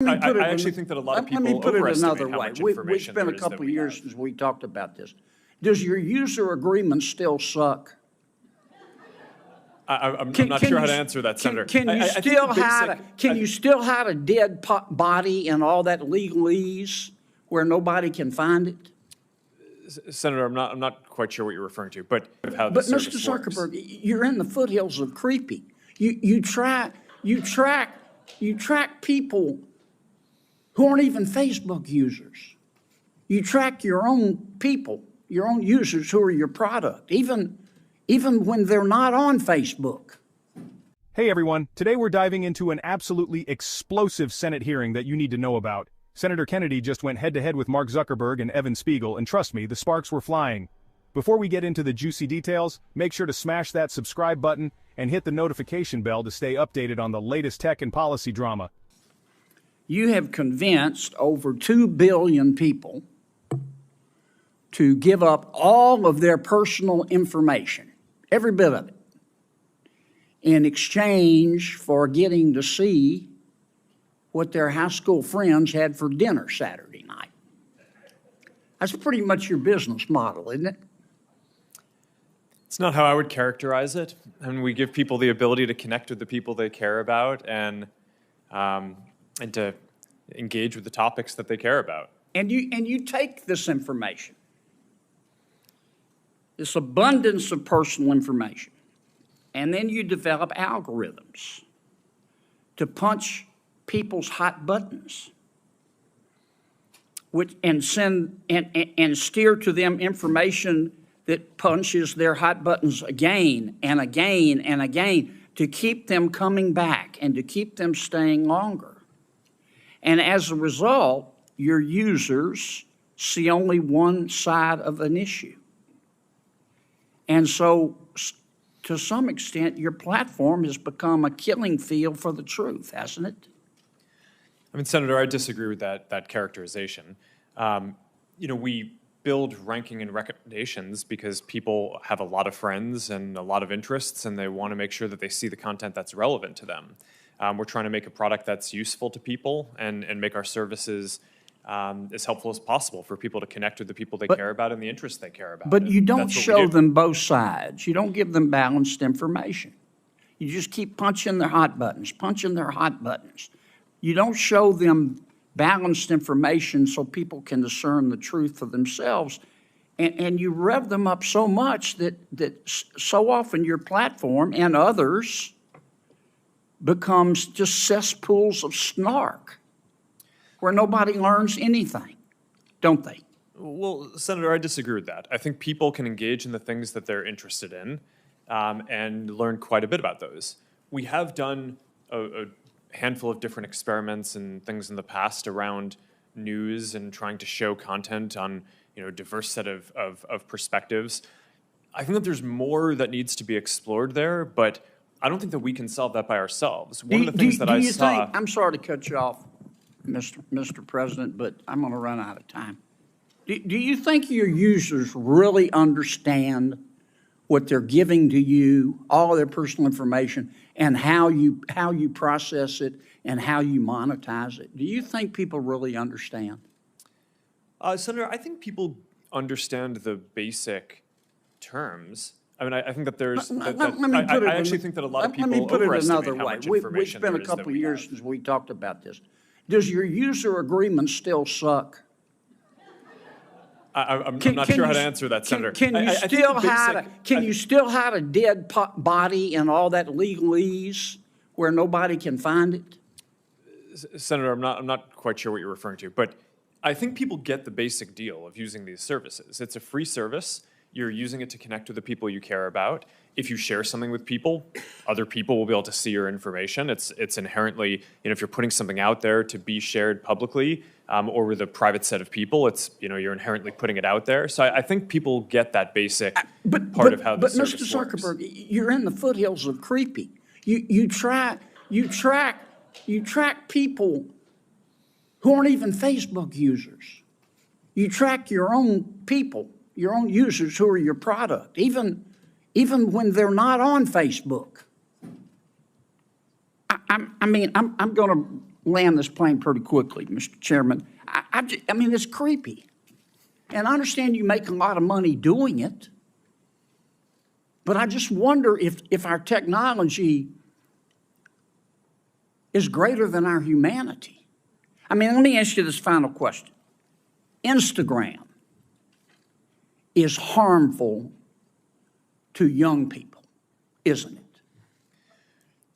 I actually think that a lot of people overestimate how much information there is that we have. It's been a couple of years since we talked about this. Does your user agreement still suck? I'm not sure how to answer that, Senator. Can you still hide a dead body and all that legalese where nobody can find it? Senator, I'm not quite sure what you're referring to, but how the service Mr. Zuckerberg, you're in the foothills of creepy. You track people who aren't even Facebook users. You track your own people, your own users who are your product, even when they're not on Facebook. Hey everyone, today we're diving into an absolutely explosive Senate hearing that you need to know about. Senator Kennedy just went head-to-head with Mark Zuckerberg and Evan Spiegel, and trust me, the sparks were flying. Before we get into the juicy details, make sure to smash that subscribe button and hit the notification bell to stay updated on the latest tech and policy drama. You have convinced over 2 billion people to give up all of their personal information, every bit of it, in exchange for getting to see what their high school friends had for dinner Saturday night. That's pretty much your business model, isn't it? It's not how I would characterize it. I mean, we give people the ability to connect with the people they care about and to engage with the topics that they care about. And you take this information, this abundance of personal information, and then you develop algorithms to punch people's hot buttons, and steer to them information that punches their hot buttons again and again and again to keep them coming back and to keep them staying longer. And as a result, your users see only one side of an issue. And so, to some extent, your platform has become a killing field for the truth, hasn't it? I mean, Senator, I disagree with that characterization. We build ranking and recommendations because people have a lot of friends and a lot of interests, and they want to make sure that they see the content that's relevant to them. We're trying to make a product that's useful to people and make our services as helpful as possible for people to connect with the people they care about and the interests they care about. But you don't show them both sides. You don't give them balanced information. You just keep punching their hot buttons, punching their hot buttons. You don't show them balanced information so people can discern the truth for themselves. And you rev them up so much that so often your platform and others becomes just cesspools of snark where nobody learns anything, don't they? Well, Senator, I disagree with that. I think people can engage in the things that they're interested in and learn quite a bit about those. We have done a handful of different experiments and things in the past around news and trying to show content on a diverse set of perspectives. I think that there's more that needs to be explored there, but I don't think that we can solve that by ourselves. One of the things that I saw... I'm sorry to cut you off, Mr. President, but I'm going to run out of time. Do you think your users really understand what they're giving to you, all of their personal information, and how you process it and how you monetize it? Do you think people really understand? Senator, I think people understand the basic terms. I mean, I think that there's... I actually think that a lot of people overestimate how much information there is that we have. It's been a couple of years since we talked about this. Does your user agreement still suck? I'm not sure how to answer that, Senator. Can you still hide a dead body and all that legalese where nobody can find it? Senator, I'm not quite sure what you're referring to, but I think people get the basic deal of using these services. It's a free service. You're using it to connect with the people you care about. If you share something with people, other people will be able to see your information. It's inherently, if you're putting something out there to be shared publicly or with a private set of people, it's, you're inherently putting it out there. So I think people get that basic part of how the service works. But Mr. Zuckerberg, you're in the foothills of creepy. You track people who aren't even Facebook users. You track your own people, your own users who are your product, even when they're not on Facebook. I'm going to land this plane pretty quickly, Mr. Chairman. I mean, it's creepy. And I understand you make a lot of money doing it, but I just wonder if our technology is greater than our humanity. I mean, let me ask you this final question. Instagram is harmful to young people, isn't it?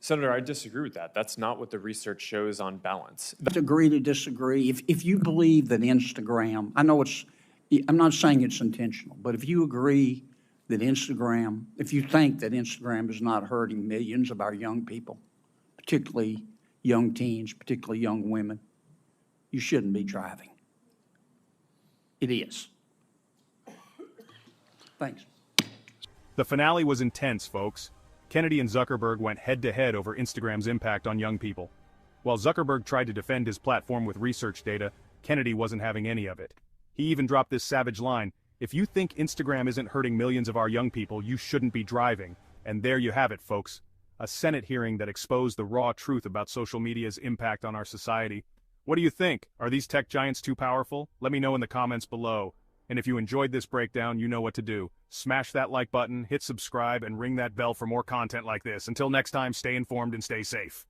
Senator, I disagree with that. That's not what the research shows on balance. Agree to disagree. If you believe that Instagram, I'm not saying it's intentional, but if you agree that if you think that Instagram is not hurting millions of our young people, particularly young teens, particularly young women, you shouldn't be driving. It is. Thanks. The finale was intense, folks. Kennedy and Zuckerberg went head-to-head over Instagram's impact on young people. While Zuckerberg tried to defend his platform with research data, Kennedy wasn't having any of it. He even dropped this savage line, "If you think Instagram isn't hurting millions of our young people, you shouldn't be driving." And there you have it, folks. A Senate hearing that exposed the raw truth about social media's impact on our society. What do you think? Are these tech giants too powerful? Let me know in the comments below. And if you enjoyed this breakdown, you know what to do. Smash that like button, hit subscribe, and ring that bell for more content like this. Until next time, stay informed and stay safe.